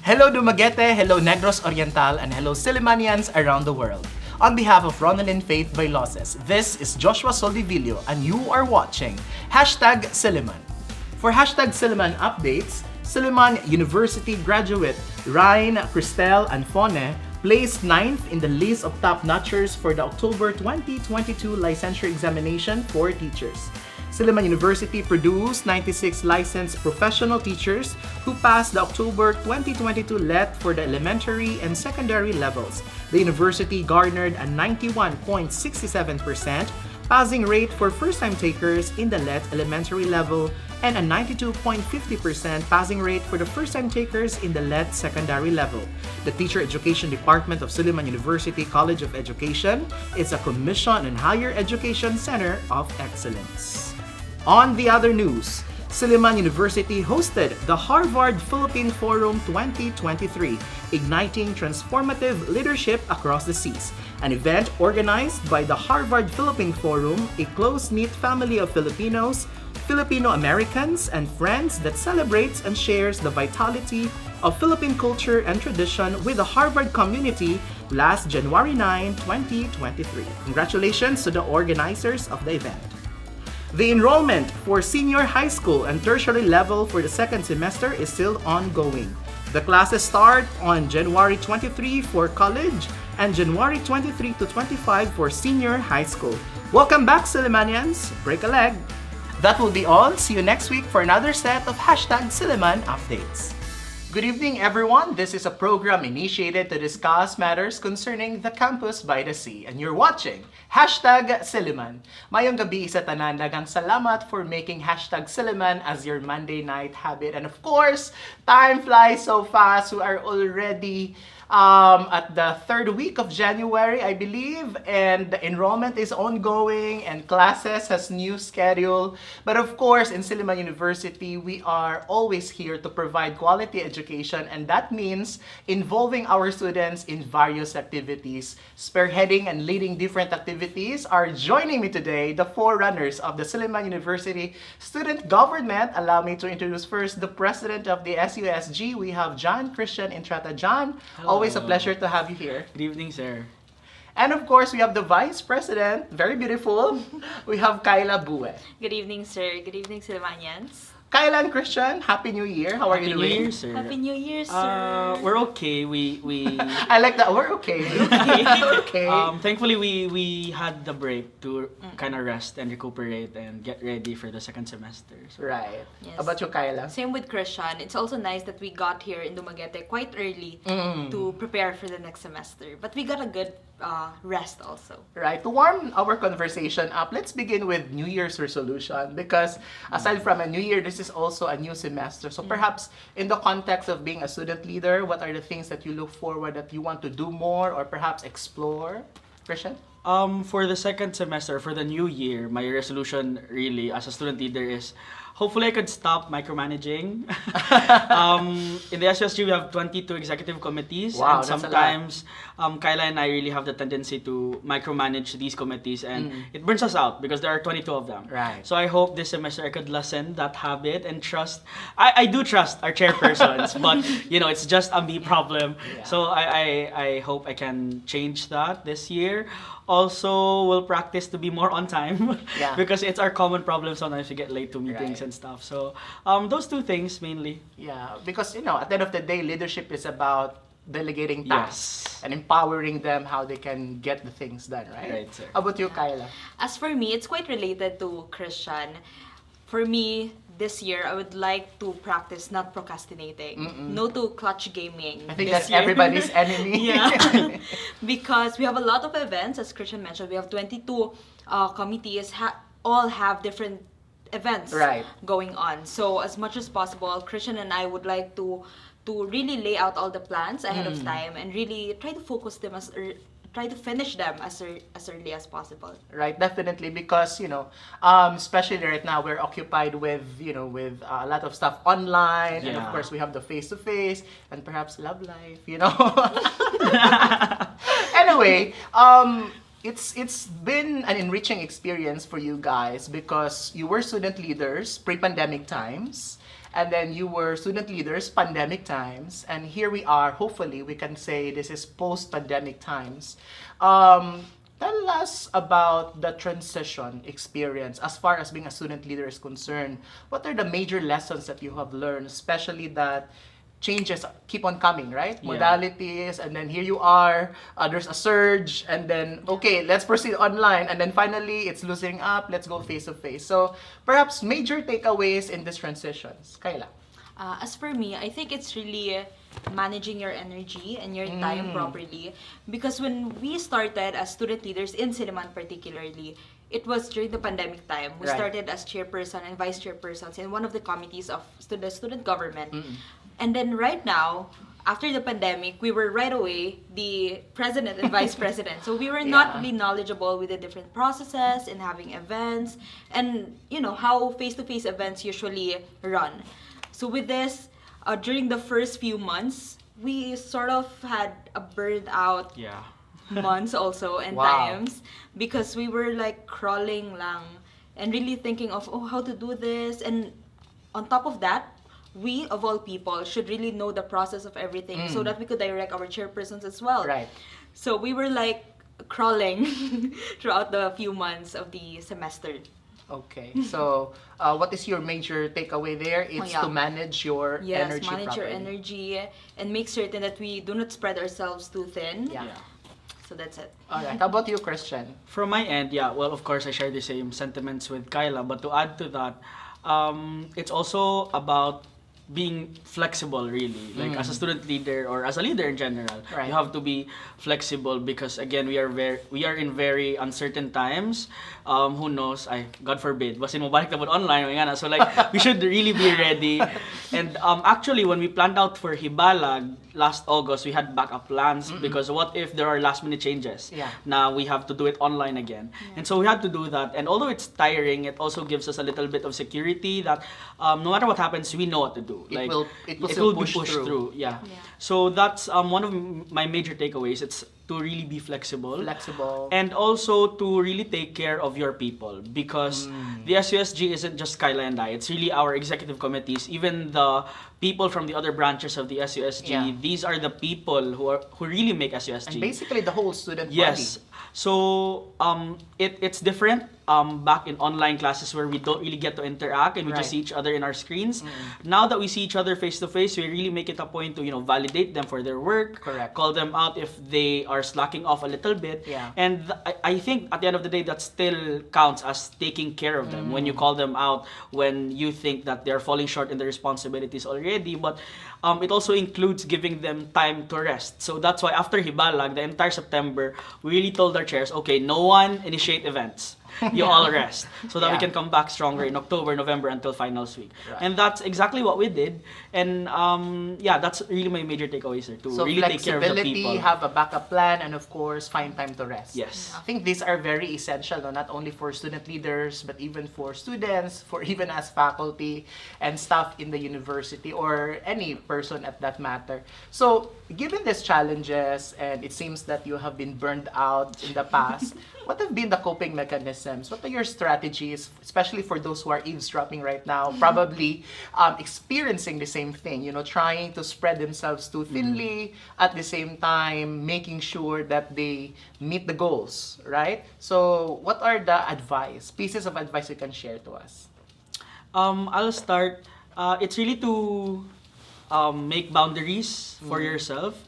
Hello Dumaguete, hello Negros Oriental, and hello Sillimanians around the world. On behalf of Ronelyn Faith Vailoces, this is Joshua Soldivillo and you are watching #Silliman. For #Silliman updates, Silliman University graduate Ryan, Cristel, and Fone placed 9th in the list of top notchers for the October 2022 licensure examination for teachers. Silliman University produced 96 licensed professional teachers who passed the October 2022 LET for the elementary and secondary levels. The university garnered a 91.67% passing rate for first-time takers in the LET elementary level and a 92.50% passing rate for the first-time takers in the LET secondary level. The Teacher Education Department of Silliman University College of Education is a commission and higher education center of excellence. On the other news, Silliman University hosted the Harvard Philippine Forum 2023, Igniting Transformative Leadership Across the Seas, an event organized by the Harvard Philippine Forum, a close-knit family of Filipinos, Filipino-Americans, and friends that celebrates and shares the vitality of Philippine culture and tradition with the Harvard community last January 9, 2023. Congratulations to the organizers of the event. The enrollment for senior high school and tertiary level for the second semester is still ongoing. The classes start on January 23 for college and January 23 to 25 for senior high school. Welcome back, Sillimanians! Break a leg! That will be all. See you next week for another set of #Silliman updates. Good evening, everyone. This is a program initiated to discuss matters concerning the campus by the sea. And you're watching #Silliman. Mayong gabi sa tanan. Daghang salamat for making #Silliman as your Monday night habit. And of course, time flies so fast. We are already at the third week of January, I believe, and the enrollment is ongoing and classes has new schedule. But of course, in Silliman University, we are always here to provide quality education, and that means involving our students in various activities. Spearheading and leading different activities are joining me today, the forerunners of the Silliman University Student Government. Allow me to introduce first the president of the SUSG. We have John Christian Entrata. John, always a pleasure to have you here. Good evening, sir. And of course, we have the Vice President, very beautiful. We have Kyla Bue. Good evening, sir. Good evening, Sillimanians. Kyla and Christian, Happy New Year. How are you doing? Happy New Year, sir. Happy New Year, sir. We're okay. We I like that. We're okay. We're okay. Thankfully we had the break to kind of rest and recuperate and get ready for the second semester. So. Right. Yes. How about you, Kyla? Same with Christian. It's also nice that we got here in Dumaguete quite early to prepare for the next semester. But we got a good rest also. Right. To warm our conversation up, let's begin with New Year's resolution because aside from a new year, this is also a new semester. So perhaps in the context of being a student leader, what are the things that you look forward that you want to do more or perhaps explore? Christian? For the second semester, for the new year, my resolution really as a student leader is hopefully I could stop micromanaging. In the SUSG, we have 22 executive committees. Wow, and sometimes Kyla and I really have the tendency to micromanage these committees and it burns us out because there are 22 of them. Right. So I hope this semester I could lessen that habit and trust. I do trust our chairpersons, but you know, it's just a me problem. Yeah. So I hope I can change that this year. Also, we'll practice to be more on time because it's our common problem. Sometimes we get late to meetings and stuff. So those two things mainly. Yeah, because you know, at the end of the day, leadership is about delegating tasks and empowering them how they can get the things done, right? Right, sir. How about you, Kyla? As for me, it's quite related to Christian. For me, this year, I would like to practice not procrastinating. No to clutch gaming. I think this that's year. everybody's enemy. Yeah. Because we have a lot of events, as Christian mentioned. We have 22 committees, all have different events going on. So as much as possible, Christian and I would like to really lay out all the plans ahead of time and really try to focus them as try to finish them as early as possible. Right, definitely, because especially right now we're occupied with with a lot of stuff online, and of course we have the face-to-face and perhaps love life. Anyway, it's been an enriching experience for you guys because you were student leaders pre-pandemic times, and then you were student leaders pandemic times, and here we are. Hopefully, we can say this is post-pandemic times. Tell us about the transition experience as far as being a student leader is concerned. What are the major lessons that you have learned, especially that changes keep on coming, right? Modalities, and then here you are, there's a surge, and then, okay, let's proceed online, and then finally, it's loosening up, let's go face-to-face. So, perhaps major takeaways in these transitions. Kyla? As for me, I think it's really managing your energy and your time properly. Because when we started as student leaders in Silliman particularly, it was during the pandemic time. We started as chairperson and vice chairpersons in one of the committees of the student government. And then right now, after the pandemic, we were right away the president and vice president. So we were not really knowledgeable with the different processes and having events and, how face-to-face events usually run. So with this, during the first few months, we sort of had a burned out months also and times because we were like crawling lang and really thinking of, how to do this. And on top of that, we, of all people, should really know the process of everything so that we could direct our chairpersons as well. Right. So we were like crawling throughout the few months of the semester. Okay. So, what is your major takeaway there? It's to manage your energy properly. Manage your energy and make certain that we do not spread ourselves too thin. So that's it. All right. How about you, Christian? From my end, well, of course, I share the same sentiments with Kyla. But to add to that, it's also about being flexible, really. Like as a student leader or as a leader in general, you have to be flexible because again we are in very uncertain times. Who knows? God forbid, basin mo balik na po online, so like we should really be ready. And actually, when we planned out for Hibalag last August, we had backup plans because what if there are last minute changes? Now we have to do it online again, and so we had to do that. And although it's tiring, it also gives us a little bit of security that no matter what happens, we know what to do. It will be pushed through. So that's one of my major takeaways. It's to really be flexible, and also to really take care of your people because the SUSG isn't just Kyla and I. It's really our executive committees, even the people from the other branches of the SUSG. These are the people who really make SUSG. And basically the whole student body. Yes. So it's different back in online classes where we don't really get to interact and we just see each other in our screens. Now that we see each other face to face, we really make it a point to validate them for their work, call them out if they are slacking off a little bit. And I think at the end of the day that still counts as taking care of them when you call them out when you think that they're falling short in their responsibilities already. But it also includes giving them time to rest. So that's why after Hibalag, the entire September, we really told our chairs, okay, no one initiate events. You all rest so that we can come back stronger in October, November until finals week. And that's exactly what we did. And that's really my major takeaways here, to really take care of the people. Have a backup plan, and of course, find time to rest. Yes. I think these are very essential, not only for student leaders, but even for students, for even as faculty and staff in the university or any person at that matter. So, given these challenges, and it seems that you have been burned out in the past, what have been the coping mechanisms? What are your strategies, especially for those who are eavesdropping right now, probably experiencing the same thing, trying to spread themselves too thinly, at the same time making sure that they meet the goals, right? So what are the pieces of advice you can share to us? I'll start. It's really to make boundaries for yourself.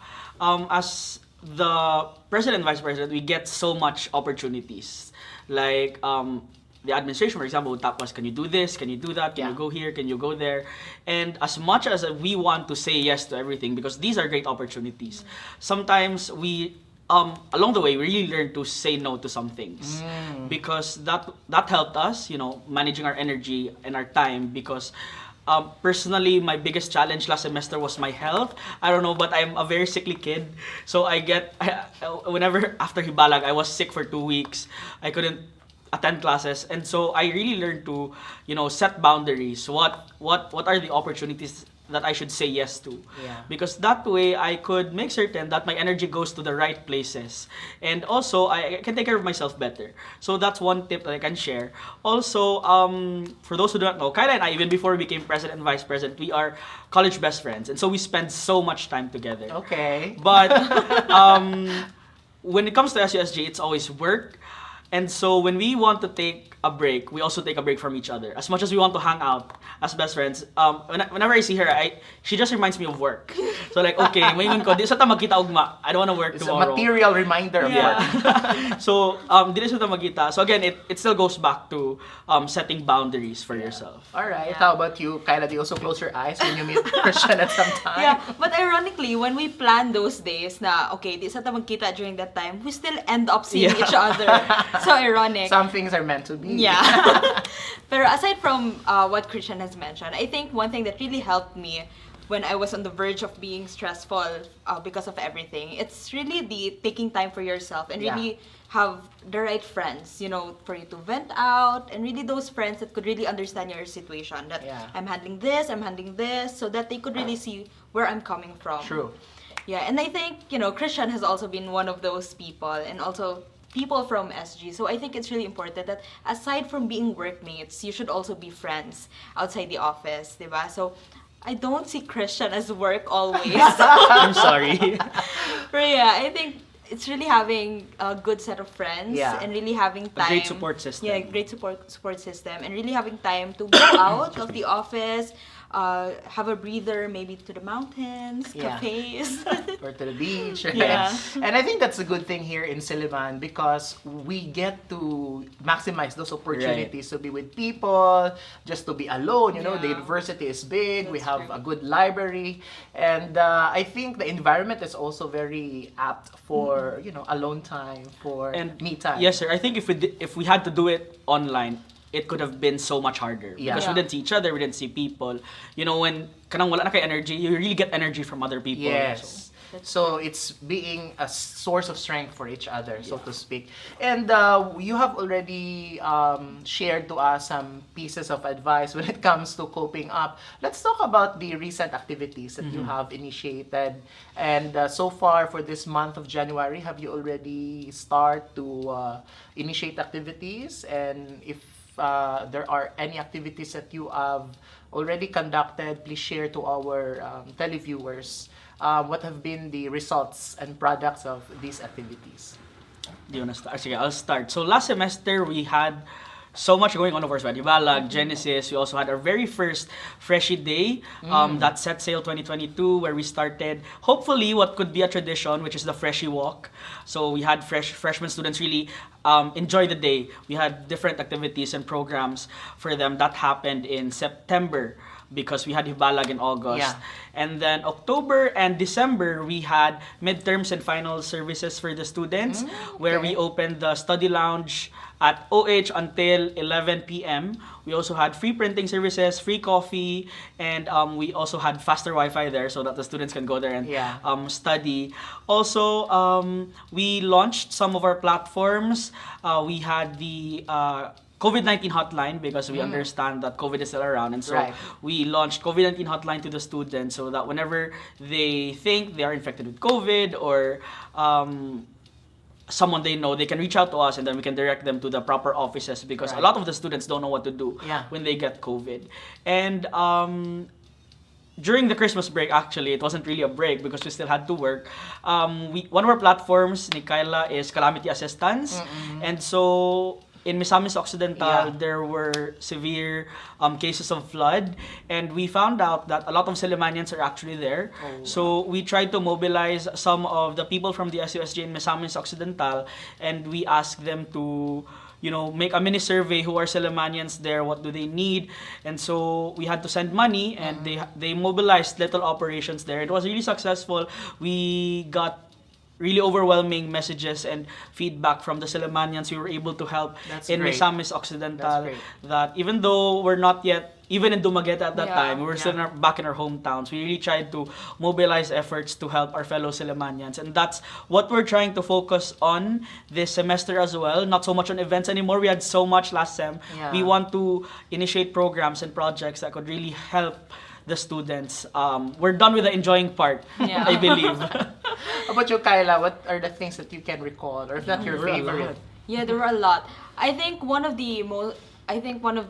As the president and vice president, we get so much opportunities. Like the administration, for example, would tap us, can you do this? Can you do that? Can you go here? Can you go there? And as much as we want to say yes to everything, because these are great opportunities, sometimes we, along the way, we really learn to say no to some things. Because that helped us, managing our energy and our time, because Personally, my biggest challenge last semester was my health. I don't know, but I'm a very sickly kid. So whenever after Hibalag, I was sick for 2 weeks. I couldn't attend classes. And so I really learned to, set boundaries. What are the opportunities that I should say yes to? Because that way I could make certain that my energy goes to the right places. And also I can take care of myself better. So that's one tip that I can share. Also, for those who don't know, Kyla and I, even before we became president and vice president, we are college best friends. And so we spend so much time together. Okay. But when it comes to SUSG, it's always work. And so when we want to take a break, we also take a break from each other. As much as we want to hang out as best friends, whenever I see her, she just reminds me of work. So like, okay, ngayon ko, di sa ta magkita ugma. I don't want to work tomorrow. It's a material reminder of work. So, di sa ta magkita. So again, it still goes back to setting boundaries for yourself. All right. How about you, Kyla? Do you also close your eyes when you meet Christian at some time? Yeah, but ironically, when we plan those days na, okay, di sa ta magkita during that time, we still end up seeing each other. So ironic. Some things are meant to be. Yeah. But aside from what Christian has mentioned, I think one thing that really helped me when I was on the verge of being stressful because of everything, it's really the taking time for yourself and really have the right friends, for you to vent out, and really those friends that could really understand your situation. That I'm handling this, so that they could really see where I'm coming from. True. Yeah, and I think, Christian has also been one of those people, and also people from SG. So I think it's really important that aside from being workmates, you should also be friends outside the office, diba? So I don't see Christian as work always. I'm sorry. But yeah, I think it's really having a good set of friends and really having time. A great support system. Yeah, great support system, and really having time to go out of the office, have a breather, maybe to the mountains, cafes. Or to the beach. Right? Yeah. And I think that's a good thing here in Silliman because we get to maximize those opportunities to be with people, just to be alone. The university is big, we have a good library, and I think the environment is also very apt for, alone time, for me time. Yes, sir. I think if we had to do it online, it could have been so much harder because we didn't see each other, we didn't see people. When kanang wala na kay energy, you really get energy from other people. Yes. So it's being a source of strength for each other, so to speak. And you have already shared to us some pieces of advice when it comes to coping up. Let's talk about the recent activities that you have initiated. And so far for this month of January, have you already started to initiate activities? And if there are any activities that you have already conducted, please share to our televiewers what have been the results and products of these activities. Do you want to start? Sige, I'll start. So last semester, we had so much going on, of course. Hibalag, Genesis. We also had our very first Freshie Day, that Set Sail 2022, where we started, hopefully, what could be a tradition, which is the Freshie Walk. So we had freshman students really enjoy the day. We had different activities and programs for them. That happened in September because we had Hibalag in August. And then October and December, we had midterms and final services for the students, where we opened the study lounge at OH until 11 p.m. We also had free printing services, free coffee, and we also had faster Wi-Fi there so that the students can go there and study. Also, we launched some of our platforms. We had the COVID-19 hotline because we understand that COVID is still around, and so we launched COVID-19 hotline to the students so that whenever they think they are infected with COVID or someone they know, they can reach out to us and then we can direct them to the proper offices because a lot of the students don't know what to do when they get COVID. And during the Christmas break, actually, it wasn't really a break because we still had to work. One of our platforms, ni Kyla, is Calamity Assistance. And so in Misamis Occidental, there were severe cases of flood, and we found out that a lot of Sillimanians are actually there. So we tried to mobilize some of the people from the SUSG in Misamis Occidental, and we asked them to make a mini survey. Who are Sillimanians there? What do they need? And so we had to send money, and they mobilized little operations there. It was really successful. We got really overwhelming messages and feedback from the Sillimanians we were able to help in Misamis Occidental. That even though we're not yet even in Dumaguete at that time, we were still back in our hometowns. We really tried to mobilize efforts to help our fellow Sillimanians. And that's what we're trying to focus on this semester as well. Not so much on events anymore. We had so much last sem. Yeah. We want to initiate programs and projects that could really help the students. We're done with the enjoying part, I believe. How about you, Kyla? What are the things that you can recall, or if not your favorite? Yeah, there were a lot. I think one of the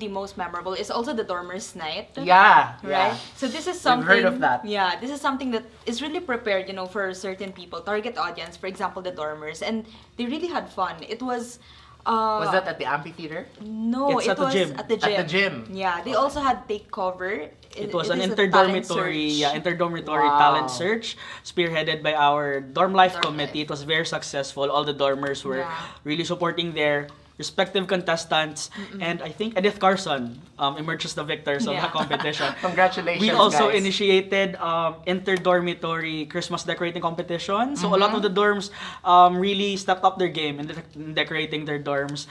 most memorable is also the dormers night. Yeah. Right? Yeah. So this is something... We've heard of that. Yeah, this is something that is really prepared, you know, for certain people, target audience, for example, the dormers. And they really had fun. It was... was that at the amphitheater? No, It's it at the was gym. at the gym. At the gym. Yeah, they also had takeover. It was an is a talent interdormitory, search. interdormitory Wow. talent search spearheaded by our dorm life committee. It was very successful. All the dormers were really supporting their respective contestants, and I think Edith Carson emerged as the victors of the competition. Congratulations, We also guys. initiated interdormitory Christmas decorating competition. So a lot of the dorms really stepped up their game in decorating their dorms.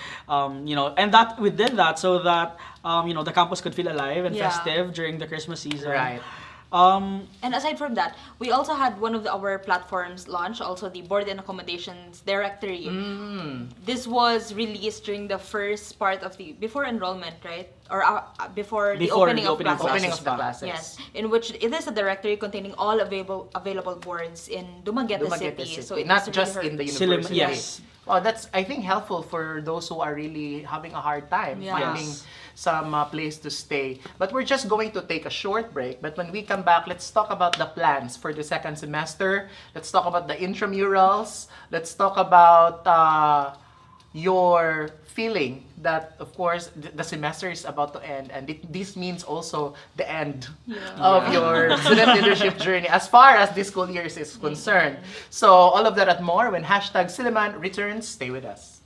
You know, and that we did that so that you know, the campus could feel alive and festive during the Christmas season. Right. And aside from that, we also had one of our platforms launch, also the Board and Accommodations Directory. This was released during the first part of the, before enrollment, right? Or before the opening of classes. Opening of the classes. Yes, in which it is a directory containing all available boards in Dumaguete City. So it not was just really in the Silliman, university. yes. Oh, that's, I think, helpful for those who are really having a hard time finding some place to stay. But we're just going to take a short break. But when we come back, let's talk about the plans for the second semester. Let's talk about the intramurals. Let's talk about your feeling that, of course, the semester is about to end, and this means also the end of your student leadership journey as far as this school year is concerned. So all of that and more when hashtag Silliman returns. Stay with us.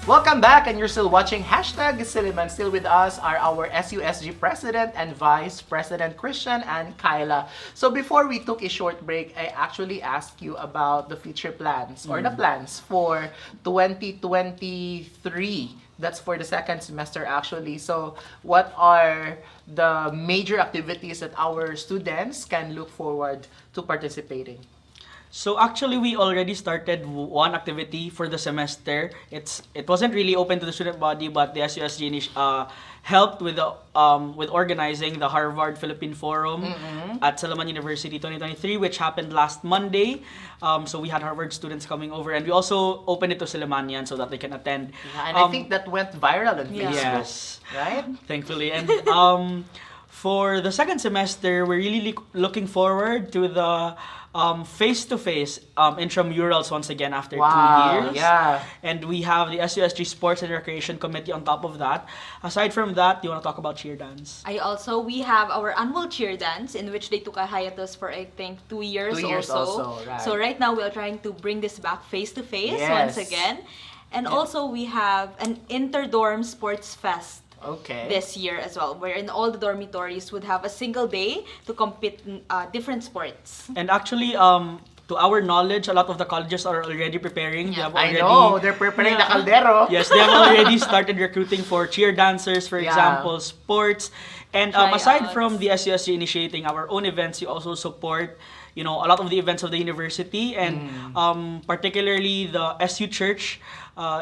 Welcome back, and you're still watching Hashtag Silliman. Still with us are our SUSG President and Vice President Christian and Kyla. So before we took a short break, I actually asked you about the future plans or the plans for 2023. That's for the second semester actually. So what are the major activities that our students can look forward to participating? So actually, we already started one activity for the semester. It wasn't really open to the student body, but the SUSG helped with organizing the Harvard Philippine Forum at Silliman University 2023, which happened last Monday. So we had Harvard students coming over, and we also opened it to Sillimanians so that they can attend. Yeah, and I think that went viral on Facebook, yes, right? Thankfully, and for the second semester, we're really looking forward to the face-to-face intramurals once again after 2 years. Yeah. And we have the SUSG Sports and Recreation Committee on top of that. Aside from that, do you want to talk about cheer dance? We have our annual cheer dance in which they took a hiatus for I think 2 years, 2 years also, right. So right now we are trying to bring this back face-to-face once again. And also we have an inter-dorm sports fest. This year as well, wherein all the dormitories would have a single day to compete in different sports. And actually, to our knowledge, a lot of the colleges are already preparing. Yeah. I know, they're preparing the caldero. Yes, they have already started recruiting for cheer dancers, for example, sports. And aside from the SUSG initiating our own events, you also support a lot of the events of the university, and particularly the SU Church.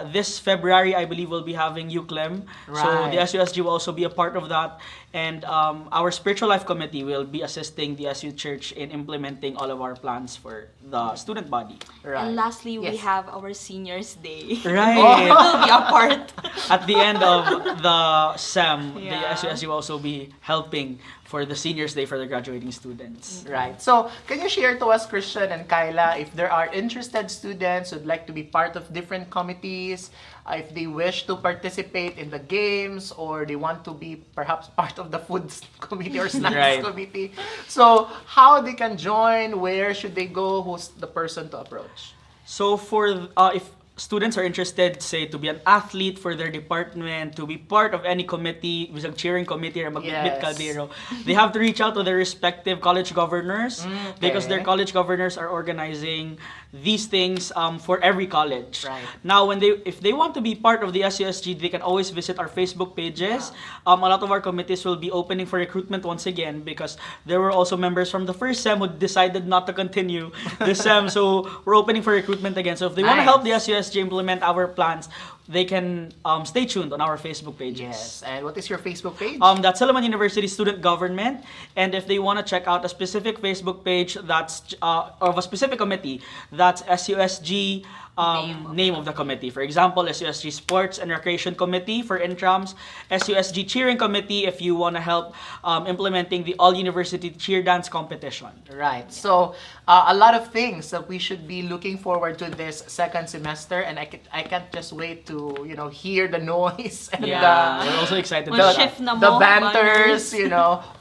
This February, I believe, we'll be having UCLEM. Right. So the SUSG will also be a part of that. And our Spiritual Life Committee will be assisting the SU Church in implementing all of our plans for the student body. Right. And lastly, we have our Seniors Day. Right. We'll be a part. At the end of the SEM, the SUSG will also be helping for the Seniors Day for the graduating students. Right. So, can you share to us, Christian and Kyla, if there are interested students who'd like to be part of different committees, if they wish to participate in the games, or they want to be perhaps part of the food committee or snacks committee. So, how they can join, where should they go, who's the person to approach? So, for if students are interested, say, to be an athlete for their department, to be part of any committee, a cheering committee or magbitbit kaldero, they have to reach out to their respective college governors because their college governors are organizing these things for every college. Right. Now, if they want to be part of the SUSG, they can always visit our Facebook pages. A lot of our committees will be opening for recruitment once again because there were also members from the first SEM who decided not to continue the SEM. So we're opening for recruitment again. So if they want to help the SUSG implement our plans, they can stay tuned on our Facebook pages. Yes. And what is your Facebook page? That's Silliman University Student Government. And if they want to check out a specific Facebook page that's of a specific committee, that's SUSG name of the committee. For example, SUSG Sports and Recreation Committee for intrams, SUSG Cheering Committee if you want to help implementing the all-university cheer dance competition. Right. So, a lot of things that we should be looking forward to this second semester, and I can't just wait to hear the noise and we're also excited the banters,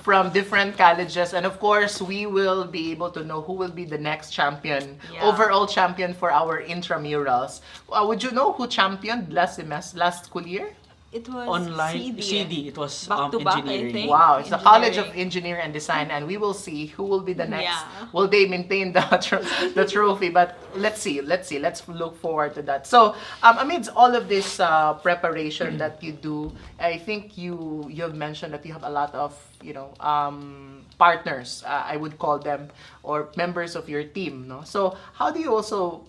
from different colleges, and of course we will be able to know who will be the next champion, overall champion for our intramurals. Would you know who championed last school year? It was online CD. It was engineering. I think. Wow, it's the College of Engineering and Design, and we will see who will be the next. Will they maintain the trophy? But let's see. Let's look forward to that. So, amidst all of this preparation that you do, I think you've mentioned that you have a lot of partners, I would call them, or members of your team. No? So how do you also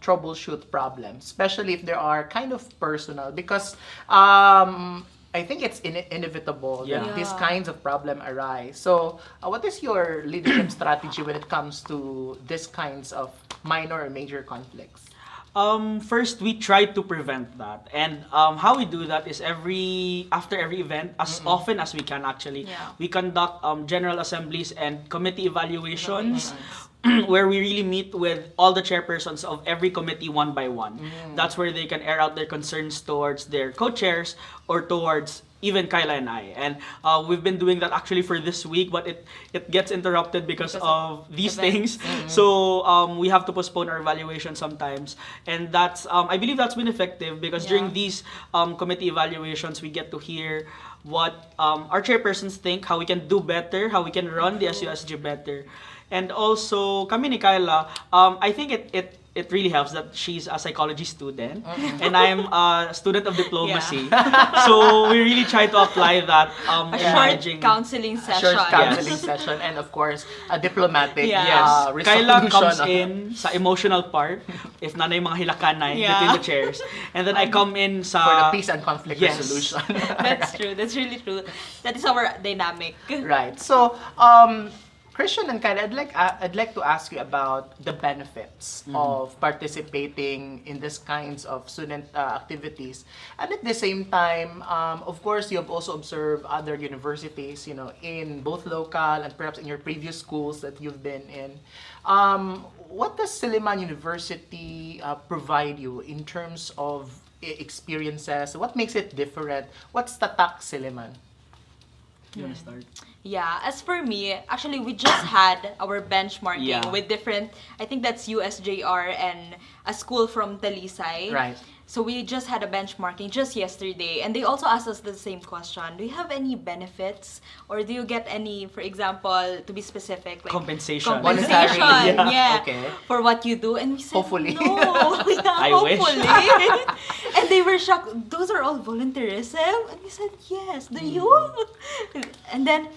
troubleshoot problems, especially if there are kind of personal? Because I think it's inevitable that these kinds of problem arise. So what is your leadership strategy when it comes to these kinds of minor or major conflicts? First, we try to prevent that. And how we do that is after every event, as often as we can actually, we conduct general assemblies and committee evaluations where we really meet with all the chairpersons of every committee one by one. That's where they can air out their concerns towards their co-chairs or towards even Kyla and I. And we've been doing that actually for this week, but it gets interrupted because of these things. So we have to postpone our evaluation sometimes. And that's, I believe that's been effective because during these committee evaluations, we get to hear what our chairpersons think, how we can do better, how we can run the SUSG better. And also, kami ni Kyla, I think it really helps that she's a psychology student and I'm a student of diplomacy. So we really try to apply that. A short counseling session. Session and of course, a diplomatic Kyla comes in sa emotional part, if nanay mga hilakanay between the chairs. And then I come in sa... For the peace and conflict resolution. That's true. That's really true. That is our dynamic. Right. So, Christian and Kyla, I'd like to ask you about the benefits of participating in these kinds of student activities, and at the same time, of course, you have also observed other universities, in both local and perhaps in your previous schools that you've been in. What does Silliman University provide you in terms of experiences? What makes it different? What's Tatak Silliman? You want to start? Yeah, as for me, actually we just had our benchmarking with different, I think that's USJR and a school from Talisay. Right. So we just had a benchmarking just yesterday, and they also asked us the same question. Do you have any benefits, or do you get any, for example, to be specific, like compensation, okay, for what you do? And we said, hopefully. No, hopefully. And they were shocked. Those are all volunteerism, and we said, yes. Do you? And then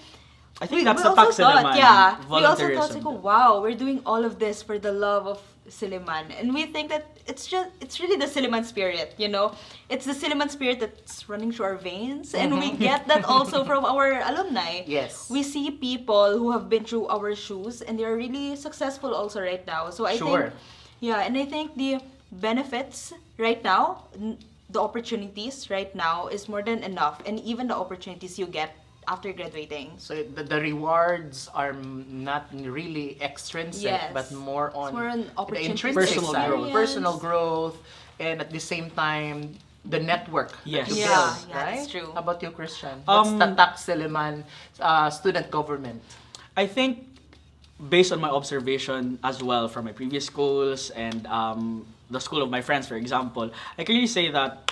I think that's the tax element. Yeah, we also thought, like, wow, we're doing all of this for the love of Silliman, and we think that it's really the Silliman spirit, It's the Silliman spirit that's running through our veins, and we get that also from our alumni. Yes. We see people who have been through our shoes, and they're really successful also right now. So I think, and I think the benefits right now, the opportunities right now is more than enough, and even the opportunities you get after graduating. So the rewards are not really extrinsic, but more on the intrinsic side, personal growth, and at the same time, the network that you build, right? That's true. How about you, Christian? What's Tatak Silliman student government? I think, based on my observation as well from my previous schools and the school of my friends, for example, I can really say that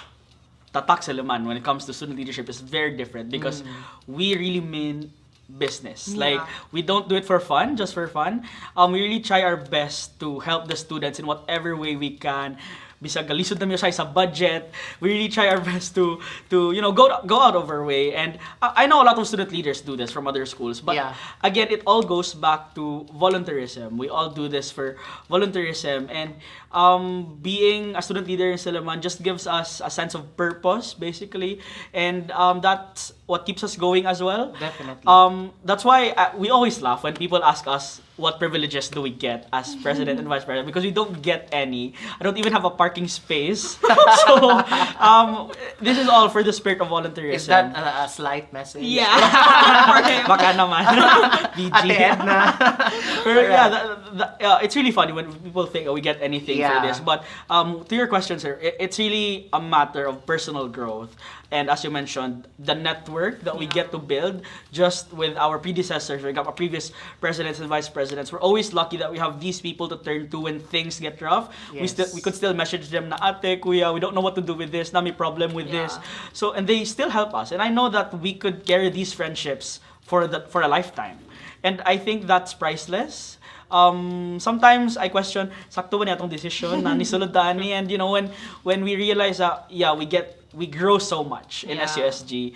Tatak Silliman, when it comes to student leadership, is very different because we really mean business. Like, we don't do it for fun, just for fun. We really try our best to help the students in whatever way we can. Bisag galisod namin sa budget, we really try our best to go out of our way. And I know a lot of student leaders do this from other schools, but again, it all goes back to volunteerism. We all do this for volunteerism, and being a student leader in Silliman just gives us a sense of purpose, basically, and that's what keeps us going as well. Definitely. That's why we always laugh when people ask us what privileges do we get as president and vice president, because we don't get any. I don't even have a parking space. So this is all for the spirit of volunteerism. Is that a slight message? Yeah. Baka naman. BG. Pero it's really funny when people think we get anything for this. But to your question, sir, it's really a matter of personal growth. And as you mentioned, the network that we get to build just with our predecessors, our previous presidents and vice presidents, we're always lucky that we have these people to turn to when things get rough. Yes. We could still message them na ate, kuya, we don't know what to do with this, na may problem with this. So, and they still help us. And I know that we could carry these friendships for a lifetime. And I think that's priceless. Sometimes I question, sakto ba niya itong decision na nisulod ani? And when we realize that, we grow so much in SUSG,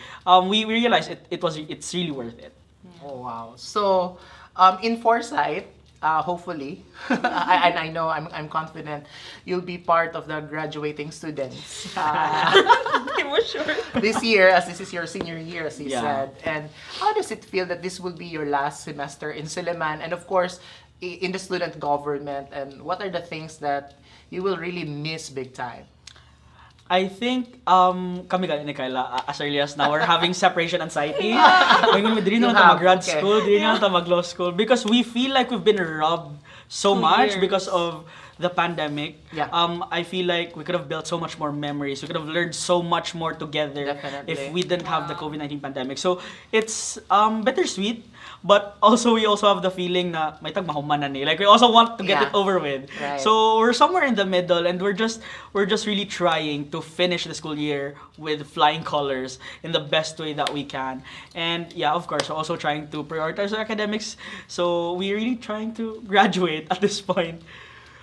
we realize it's really worth it. Oh, wow. So, in foresight, hopefully, I know, I'm confident you'll be part of the graduating students. This year, as this is your senior year, as you said. And how does it feel that this will be your last semester in Silliman, and of course, in the student government, and what are the things that you will really miss big time? I think kami ni Kyla, as early as now, we're having separation anxiety. Ngayon, dili na mag-grad school, dili na mag-law school, because we feel like we've been robbed so 2 much years. because of the pandemic. Yeah. I feel like we could have built so much more memories. We could have learned so much more together Definitely. if we didn't have the COVID-19 pandemic. So it's bittersweet, but also we also have the feeling na may tagmahumanan eh. Like we also want to get it over with. Right. So we're somewhere in the middle, and we're just really trying to finish the school year with flying colors in the best way that we can. And yeah, of course, we're also trying to prioritize our academics. So we're really trying to graduate at this point.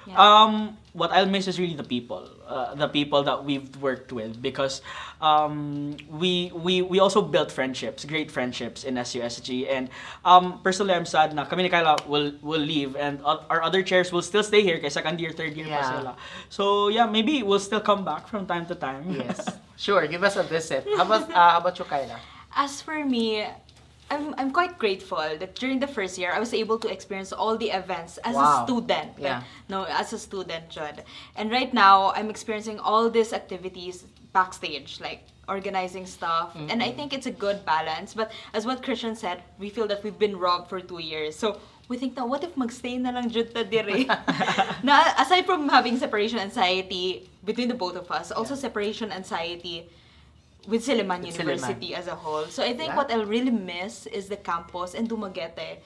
Yeah. What I'll miss is really the people that we've worked with, because we also built friendships, great friendships in SUSG, and personally I'm sad na kami ni Kyla will leave, and our other chairs will still stay here, kaya second year, third year pa sila. So yeah, maybe we'll still come back from time to time. Yes. Sure, give us a visit. How about you, Kyla? As for me, I'm quite grateful that during the first year I was able to experience all the events as a student. Yeah. No, as a student, Jud. And right now I'm experiencing all these activities backstage, like organizing stuff. Mm-hmm. And I think it's a good balance. But as what Christian said, we feel that we've been robbed for 2 years. So we think na, what if magstay na lang Jud ta dire? Na aside from having separation anxiety between the both of us, also separation anxiety with Silliman University as a whole. So I think what I'll really miss is the campus and Dumaguete.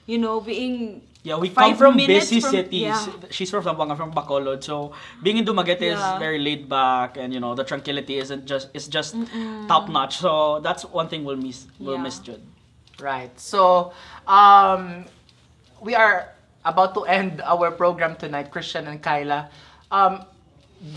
You know, being we come from busy from, cities. Yeah. She's from Zamboanga, from Bacolod. So being in Dumaguete is very laid back, and the tranquility is just top notch. So that's one thing we'll miss Jude. Right. So we are about to end our program tonight, Christian and Kyla.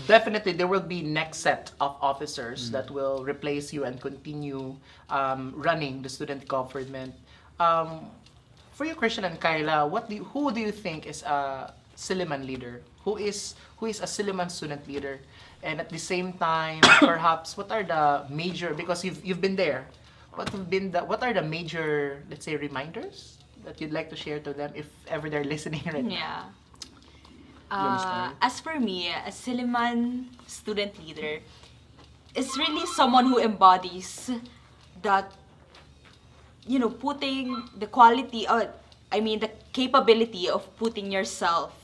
Definitely, there will be next set of officers that will replace you and continue running the student government. For you, Christian and Kyla, who do you think is a Silliman leader? Who is a Silliman student leader? And at the same time, perhaps what are the major, because you've been there, what are the major, let's say, reminders that you'd like to share to them if ever they're listening right now? Yeah. As for me, a Silliman student leader is really someone who embodies that, putting the quality, the capability of putting yourself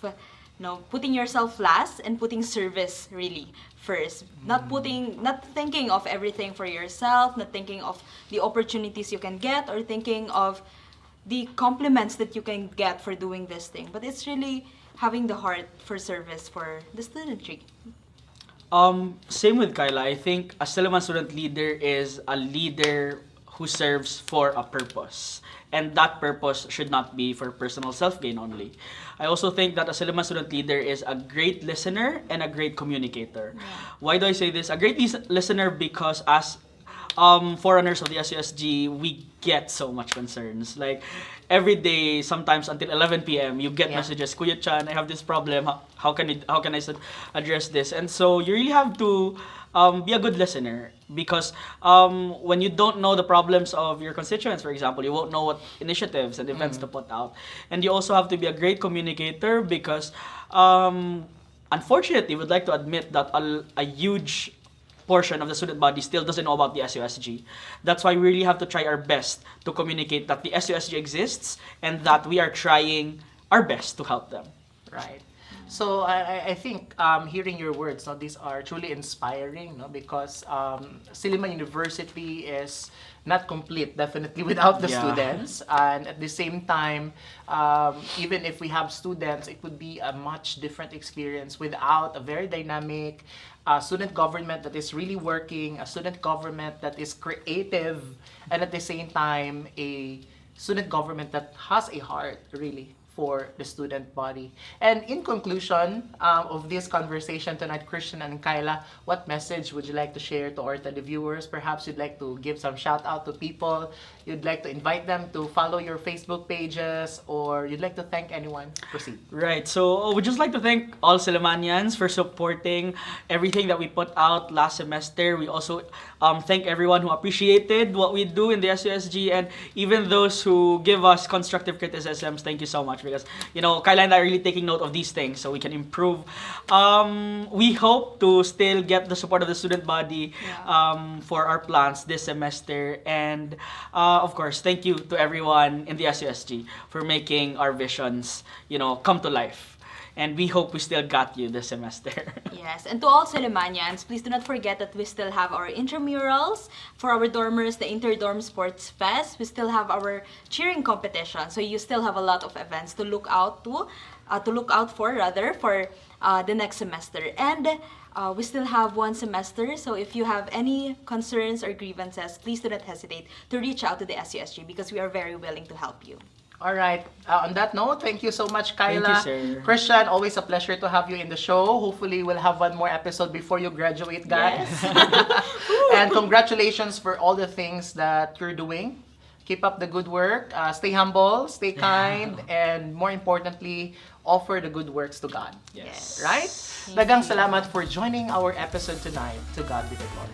last and putting service really first. Not thinking of everything for yourself, not thinking of the opportunities you can get or thinking of the compliments that you can get for doing this thing. But it's really having the heart for service for the studentry. Same with Kyla. I think a Silliman student leader is a leader who serves for a purpose. And that purpose should not be for personal self-gain only. I also think that a Silliman student leader is a great listener and a great communicator. Yeah. Why do I say this? A great listener because as forerunners of the SUSG, we get so much concerns. Like, every day, sometimes until 11 p.m., you get messages, Kuya Chan, I have this problem, how can I address this? And so you really have to be a good listener, because when you don't know the problems of your constituents, for example, you won't know what initiatives and events to put out. And you also have to be a great communicator, because unfortunately, we'd like to admit that a huge portion of the student body still doesn't know about the SUSG. That's why we really have to try our best to communicate that the SUSG exists and that we are trying our best to help them. Right. So I think hearing your words, these are truly inspiring, because Silliman University is not complete, definitely, without the students. And at the same time, even if we have students, it would be a much different experience without a very dynamic student government that is really working, a student government that is creative, and at the same time, a student government that has a heart, really, for the student body. And in conclusion of this conversation tonight, Christian and Kyla, what message would you like to share to our televiewers? Perhaps you'd like to give some shout out to people, you'd like to invite them to follow your Facebook pages, or you'd like to thank anyone. Proceed. Right, so we'd just like to thank all Sillimanians for supporting everything that we put out last semester. We also thank everyone who appreciated what we do in the SUSG, and even those who give us constructive criticisms. Thank you so much, because, you know, Kyla and I are really taking note of these things so we can improve. We hope to still get the support of the student body for our plans this semester. And, of course, thank you to everyone in the SUSG for making our visions, you know, come to life. And we hope we still got you this semester. Yes, and to all Sillimanians, please do not forget that we still have our intramurals. For our dormers, the Interdorm Sports Fest. We still have our cheering competition. So you still have a lot of events to look out for the next semester. And we still have one semester, so if you have any concerns or grievances, please do not hesitate to reach out to the SUSG because we are very willing to help you. All right. On that note, thank you so much, Kyla. Thank you, sir. Christian, always a pleasure to have you in the show. Hopefully, we'll have one more episode before you graduate, guys. Yes. And congratulations for all the things that you're doing. Keep up the good work. Stay humble, stay kind, and more importantly, offer the good works to God. Yes. Right? Dagang salamat for joining our episode tonight. To God be the glory.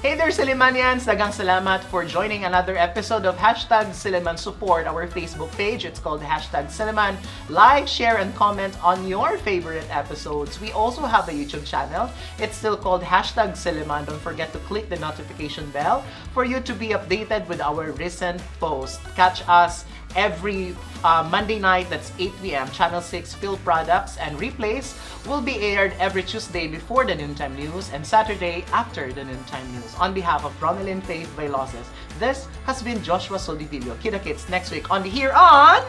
Hey there, Sillimanians! Dagang salamat for joining another episode of #Silliman Support, our Facebook page. It's called #Silliman. Like, share, and comment on your favorite episodes. We also have a YouTube channel. It's still called #Silliman. Don't forget to click the notification bell for you to be updated with our recent posts. Catch us every Monday night, that's 8 p.m. Channel 6 Phil Products, and replays will be aired every Tuesday before the noontime news and Saturday after the noontime news. On behalf of Ronelyn, Faith, Vailoces, this has been Joshua Soldivillo. Kita-kits next week on the Here on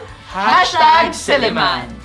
Silliman.